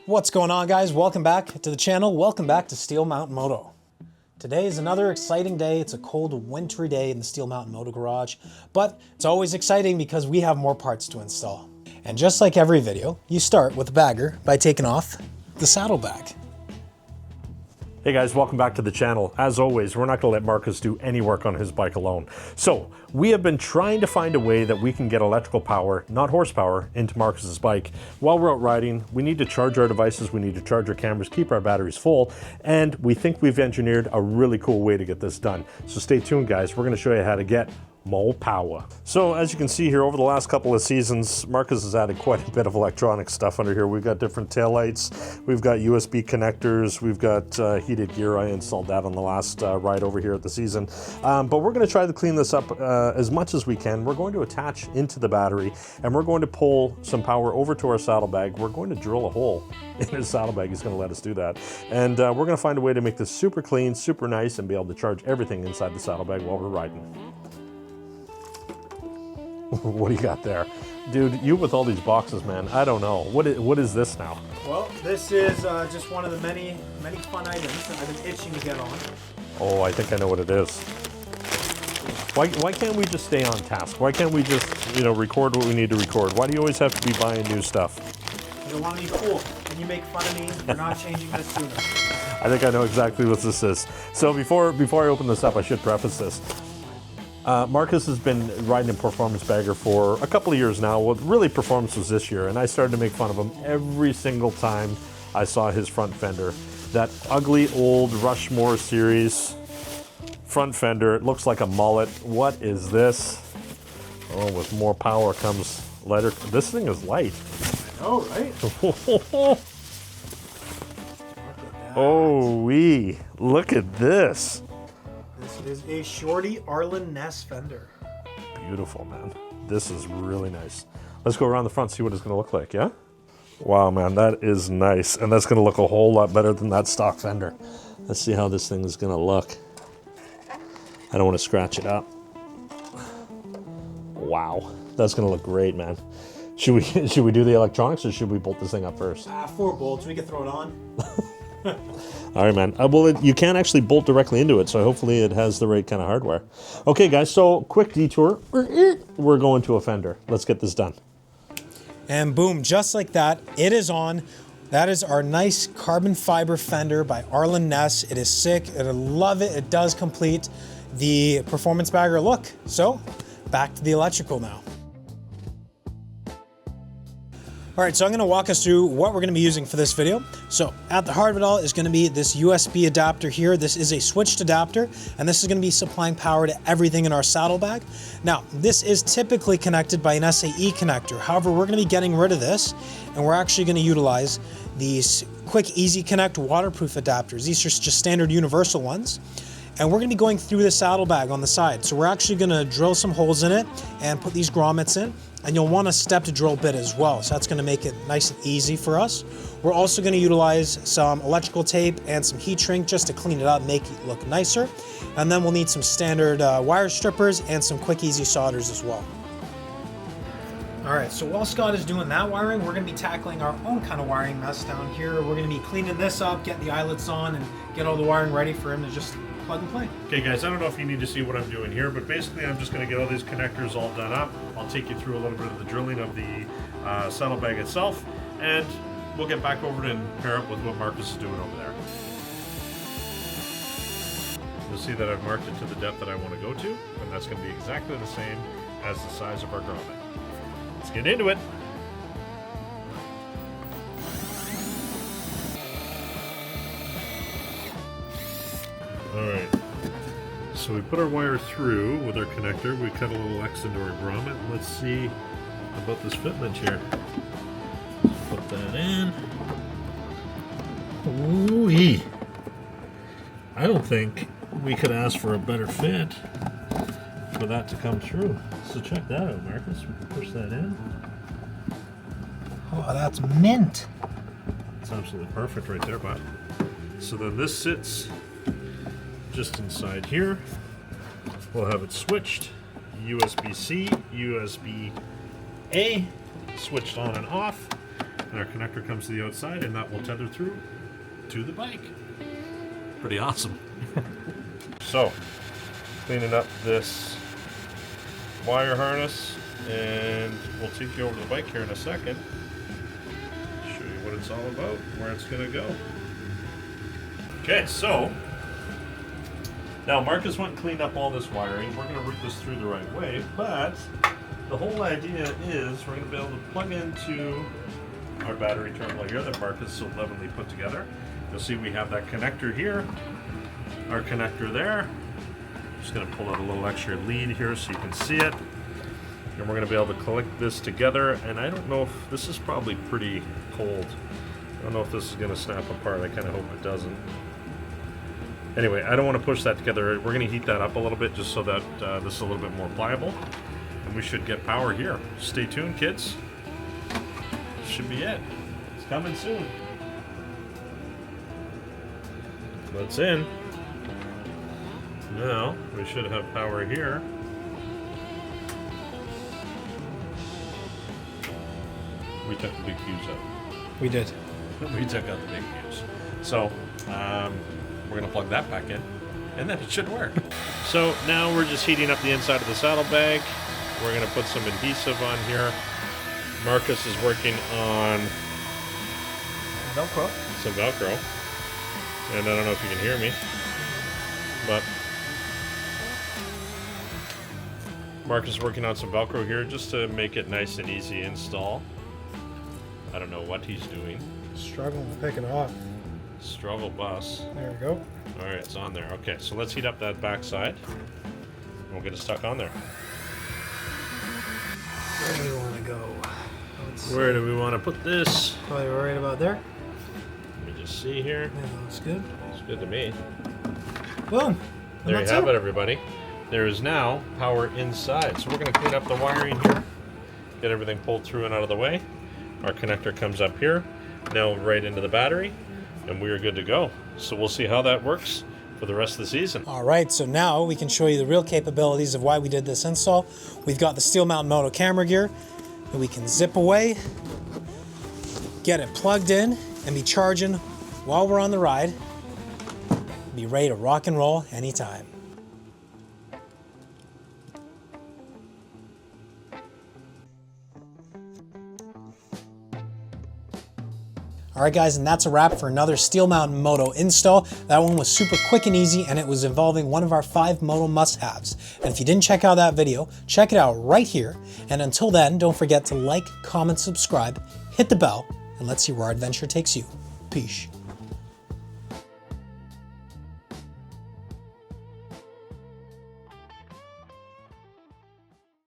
What's going on, guys? Welcome back to the channel. Welcome back to Steel Mountain Moto. Today is another exciting day. It's a cold, wintry day in the Steel Mountain Moto garage, but it's always exciting because we have more parts to install. And just like every video, you start with a bagger by taking off the saddlebag. Hey guys, welcome back to the channel. As always, we're not going to let Marcus do any work on his bike alone. So we have been trying to find a way that we can get electrical power, not horsepower, into Marcus's bike. While we're out riding, we need to charge our devices, we need to charge our cameras, keep our batteries full, and we think we've engineered a really cool way to get this done. So stay tuned, guys. We're going to show you how to get more power. So as you can see here, over the last couple of seasons, Marcus has added quite a bit of electronic stuff under here. We've got different taillights, we've got USB connectors, we've got heated gear. I installed that on the last ride over here at the season. But we're going to try to clean this up as much as we can. We're going to attach into the battery and we're going to pull some power over to our saddlebag. We're going to drill a hole in his saddlebag. He's going to let us do that. And we're going to find a way to make this super clean, super nice, and be able to charge everything inside the saddlebag while we're riding. What do you got there? Dude, you with all these boxes, man. I don't know. What is this now? Well, this is just one of the many fun items that I've been itching to get on. Oh, I think I know what it is. Why can't we just stay on task? Why can't we just, record what we need to record? Why do you always have to be buying new stuff? Because I want to be cool, and you make fun of me for not changing this sooner. I think I know exactly what this is. So before I open this up, I should preface this. Marcus has been riding a performance bagger for a couple of years now. Well, really performance was this year, and I started to make fun of him every single time I saw his front fender. That ugly old Rushmore series front fender. It looks like a mullet. What is this? Oh, with more power comes lighter. This thing is light. I know, right? Oh, look at this. This is a Shorty Arlen Ness fender. Beautiful, man. This is really nice. Let's go around the front, see what it's going to look like, yeah? Wow, man, that is nice. And that's going to look a whole lot better than that stock fender. Let's see how this thing is going to look. I don't want to scratch it up. Wow, that's going to look great, man. Should we do the electronics or should we bolt this thing up first? 4 bolts, we can throw it on. All right, man. Well, you can't actually bolt directly into it, so hopefully it has the right kind of hardware. Okay, guys, so quick detour. We're going to a fender. Let's get this done. And boom, just like that, it is on. That is our nice carbon fiber fender by Arlen Ness. It is sick. I love it. It does complete the performance bagger look. So back to the electrical now. All right, so I'm gonna walk us through what we're gonna be using for this video. So at the heart of it all is gonna be this USB adapter here. This is a switched adapter, and this is gonna be supplying power to everything in our saddlebag. Now, this is typically connected by an SAE connector. However, we're gonna be getting rid of this, and we're actually gonna utilize these quick, easy connect waterproof adapters. These are just standard universal ones. And we're gonna be going through the saddlebag on the side. So we're actually gonna drill some holes in it and put these grommets in. And you'll want a step to drill bit as well. So that's gonna make it nice and easy for us. We're also gonna utilize some electrical tape and some heat shrink just to clean it up, make it look nicer. And then we'll need some standard wire strippers and some quick, easy solders as well. All right, so while Scott is doing that wiring, we're gonna be tackling our own kind of wiring mess down here. We're gonna be cleaning this up, getting the eyelets on, and get all the wiring ready for him to just plug and play. Okay guys, I don't know if you need to see what I'm doing here, but basically I'm just going to get all these connectors all done up. I'll take you through a little bit of the drilling of the saddlebag itself, and we'll get back over and pair up with what Marcus is doing over there. You'll see that I've marked it to the depth that I want to go to, and that's going to be exactly the same as the size of our grommet. Let's get into it. Alright, so we put our wire through with our connector, we cut a little X into our grommet, and let's see about this fitment here. Put that in. Ooh-wee. I don't think we could ask for a better fit for that to come through. So check that out, Marcus. We can push that in. Oh, that's mint. It's absolutely perfect right there, bud. So then this sits just inside here. We'll have it switched, USB-C, USB-A, switched on and off, And our connector comes to the outside, and that will tether through to the bike. Pretty awesome. So, cleaning up this wire harness, and we'll take you over to the bike here in a second. Show you what it's all about, where it's going to go. Okay, so now Marcus went and cleaned up all this wiring. We're going to route this through the right way, but the whole idea is we're going to be able to plug into our battery terminal here that Marcus so cleverly put together. You'll see we have that connector here, our connector there. Just going to pull out a little extra lead here so you can see it. And we're going to be able to collect this together. And I don't know if this is probably pretty cold. I don't know if this is going to snap apart. I kind of hope it doesn't. Anyway, I don't want to push that together. We're going to heat that up a little bit just so that this is a little bit more pliable. And we should get power here. Stay tuned, kids. This should be it. It's coming soon. That's in. Now, we should have power here. We took the big fuse out. We did. We took out the big fuse. So, we're going to plug that back in, and then it should work. So now we're just heating up the inside of the saddlebag. We're going to put some adhesive on here. Marcus is working on Velcro. some Velcro. And I don't know if you can hear me, but Marcus is working on some Velcro here just to make it nice and easy install. I don't know what he's doing. Struggling to pick it off. Struggle bus. There we go. All right, it's on there. Okay, so let's heat up that back side. And we'll get it stuck on there. Where do we want to go? Where do we want to put this? Probably right about there. Let me just see here. Yeah, looks good. It's good to me. Boom. There you have it, everybody. There is now power inside. So we're going to clean up the wiring here, get everything pulled through and out of the way. Our connector comes up here, now right into the battery, and we are good to go. So we'll see how that works for the rest of the season. All right, so now we can show you the real capabilities of why we did this install. We've got the steel mount Moto camera gear that we can zip away, get it plugged in, and be charging while we're on the ride. Be ready to rock and roll anytime. All right, guys, and that's a wrap for another Steel Mountain Moto install. That one was super quick and easy, and it was involving one of our 5 Moto must-haves. And if you didn't check out that video, check it out right here. And until then, don't forget to like, comment, subscribe, hit the bell, and let's see where our adventure takes you. Peace.